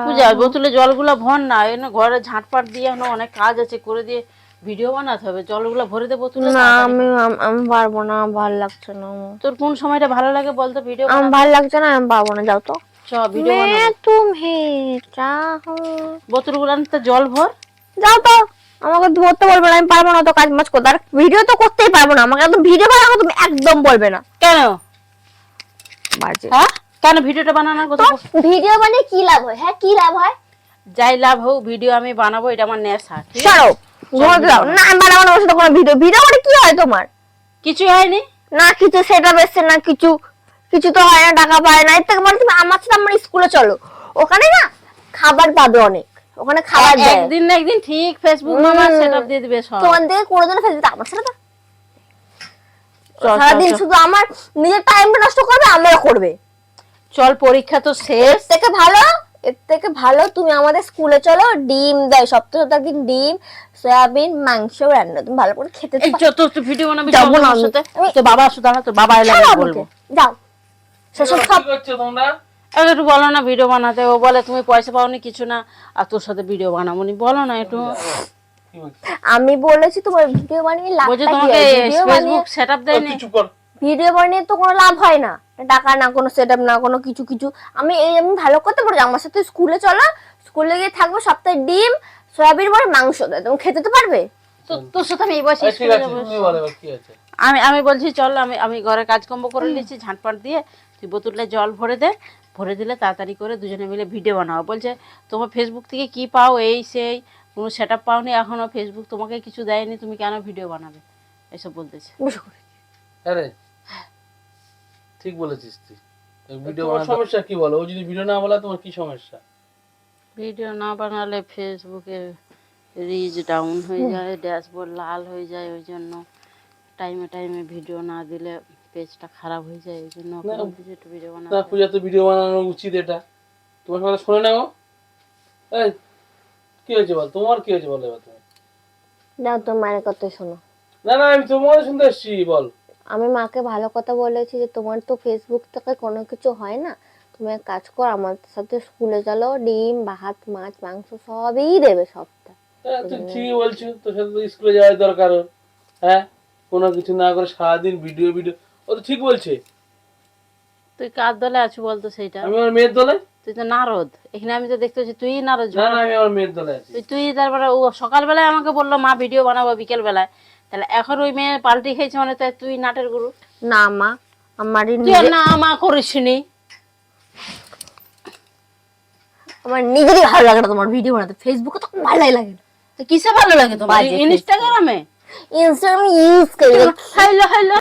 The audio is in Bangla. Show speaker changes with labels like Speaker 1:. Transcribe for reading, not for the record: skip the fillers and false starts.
Speaker 1: পূজা বোতলে জলগুলো ভর না, ঘরে ঝাঁটপাট দিয়ে অনেক কাজ আছে, করে দিয়ে ভিডিও বানাতে হবে। জলগুলো ভরে দে বোতলে।
Speaker 2: না আমি পারবো না, ভালো লাগছে না।
Speaker 1: তোর কোন সময়টা ভালো লাগে বলতো ভিডিও?
Speaker 2: আমার ভালো লাগছে না, আমি পারবো না, যাও তো।
Speaker 1: চ ভিডিও বানাবো।
Speaker 2: তুমি চাহো
Speaker 1: বোতলগুলো আনতে জল ভর,
Speaker 2: যাও তো। আমাকে ধরতে বলবে না, আমি পারবো না তো কাজ মাছ করতে। আর ভিডিও তো করতেই পারবো না, আমাকে একদম ভিডিও বানাবো তুমি একদম বলবে না।
Speaker 1: কেন?
Speaker 2: বাজে।
Speaker 1: হ্যাঁ কেন ভিডিওটা বানানোর কথা?
Speaker 2: ভিডিও বানিয়ে কি লাভ হয়? হ্যাঁ কি লাভ হয়?
Speaker 1: যাই লাভ হোক, ভিডিও আমি বানাবো, এটা আমার নেশা।
Speaker 2: ছাড়ো, ঘুমাতে দাও না। আমি বানাবো না, ওর সাথে কোনো ভিডিও। ভিডিও করে কি হয় তোমার?
Speaker 1: কিছু হয়নি
Speaker 2: না, কিছু সেটা বেসছে না, কিছু কিছু তো হয় না, টাকা পায় না। এর থেকে বলে তুমি আমার সাথে আমার স্কুলে চলো, ওখানে না খাবার পাবে অনেক, ওখানে খাবার দেয়।
Speaker 1: একদিন না একদিন ঠিক ফেসবুক মামা সেটআপ দিয়ে দিবে সব।
Speaker 2: তোমার দিকে করে দেন ফেসবুক, আমার সাথে তো সারাদিন শুধু আমার নিজের টাইমটা নষ্ট করবে, আমরাও করবে।
Speaker 1: চল পরীক্ষা তো শেষ,
Speaker 2: এর থেকে ভালো তুমি আমাদের স্কুলে চলো। ডিম দেয় সপ্তাহে একদিন, ডিম সয়াবিন মাংস রান্না, তুমি ভালো করে খেতে
Speaker 1: এই যত তুই ভিডিও বানাবি
Speaker 2: যাবো না
Speaker 1: আমার সাথে। তো বাবা আসুদা না, তো বাবা এলে বলবো।
Speaker 2: যাও সেসব সব
Speaker 3: করছো তোমরা?
Speaker 1: একটু বলো না ভিডিও বানাতে। ও বলে তুমি পয়সা পাওনি কিছু না, আর তোর সাথে ভিডিও বানাবো নি। বলো না একটু।
Speaker 2: আমি বলেছি তোমার ভিডিও বানিয়ে লাভ
Speaker 1: বলছে তোমাকে ফেসবুক সেটআপ দেয়নি।
Speaker 3: চুপ কর।
Speaker 2: ভিডিও বানিয়ে তো কোনো লাভ হয় না, টাকা না, কোনো সেটআপ না, কোনো কিছু কিছু। আমি ভালো করতে পারি। আমার সাথে স্কুলে চলো, স্কুলে গিয়ে থাকবো, সপ্তাহে ডিম সয়াবিন বড় মাংস দেয়, তুমি খেতে তো পারবে।
Speaker 1: তো তোর সাথে আমি এই বয়সে
Speaker 3: ঠিক
Speaker 1: স্কুলে
Speaker 3: আছে,
Speaker 1: যাবো।
Speaker 3: তুমি বলো এবার কি আছে।
Speaker 1: আমি বলছি চল, আমি ঘরে কাজকর্ম করে নিয়েছি, ঝাঁটপাট দিয়ে তুই বোতলে জল ভরে দে। ভরে দিলে তাড়াতাড়ি করে দুজনে মিলে ভিডিও বানাবো। বলছে তোমার ফেসবুক থেকে কি পাও, এই সেই কোনো সেটআপ পাওনি এখনো, ফেসবুক তোমাকে কিছু দেয়নি, তুমি কেন ভিডিও বানাবে, এসব বলতেছে।
Speaker 3: আরে ঠিক বলেছিস তুই। ভিডিও বানানোর সমস্যা কি বলো? ও যদি ভিডিও না বলে তোমার কি সমস্যা?
Speaker 1: ভিডিও না বানালে ফেসবুকে রিচ ডাউন হয়ে যায়, ড্যাশবোর্ড লাল হয়ে যায়, ওই জন্য টাইমে ভিডিও না দিলে পেজটা খারাপ হয়ে যায়, এই জন্য একটু ভিডিও বানাতে।
Speaker 3: না পূজা তো ভিডিও বানানো উচিত, এটা তোমার কথা শুনে নাও। এই কি হয়েছে বল, তোমার কি হয়েছে বল এবার তুমি।
Speaker 2: যাও তোর মায়ের কথা শোনো।
Speaker 3: না না আমি তোমার শুনতে এসেছি, বল।
Speaker 2: আমি মাকে ভালো কথা বলেছি যে তোমার তো ফেসবুক থেকে কোনো কিছু হয় না, তুমি এক কাজ কর, আমার সাথে স্কুলে চলো, ডিম ভাত মাছ মাংস সবই দেবে সপ্তাহ।
Speaker 3: তুই ঠিকই বলছো, তোর সাথে তো স্কুলে যাওয়ার দরকার ওর। হ্যাঁ কোনো কিছু না করে সারাদিন ভিডিও ভিডিও, ও তো ঠিক বলছে।
Speaker 1: তুই কার দলে আছো বলতো সেইটা?
Speaker 3: আমি আমার মেয়ের দলে।
Speaker 1: তুই তো নারদ, এখানে আমি তো দেখতে পাচ্ছি তুই নারদ।
Speaker 3: না না আমি আমার মেয়ের দলে আছি।
Speaker 1: তুই তারপরে ও সকালবেলায় আমাকে বললো মা ভিডিও বানাবো বিকেল বেলায়, তাহলে এখন ওই মেয়ে পাল্টি খেয়েছে মানে তাই তুই নাটের গুরু।
Speaker 2: না মা, আমারই
Speaker 1: তুই না মা করিসনি।
Speaker 2: আমার নিজেরই ভালো লাগে না তোমার ভিডিও বানাতে, ফেসবুকে তো ভালোই লাগে না।
Speaker 1: কিসে ভালো লাগে তোমার? ইনস্টাগ্রামে
Speaker 2: ইনস্টাগ্রাম ইউজ করি।
Speaker 1: Hello hello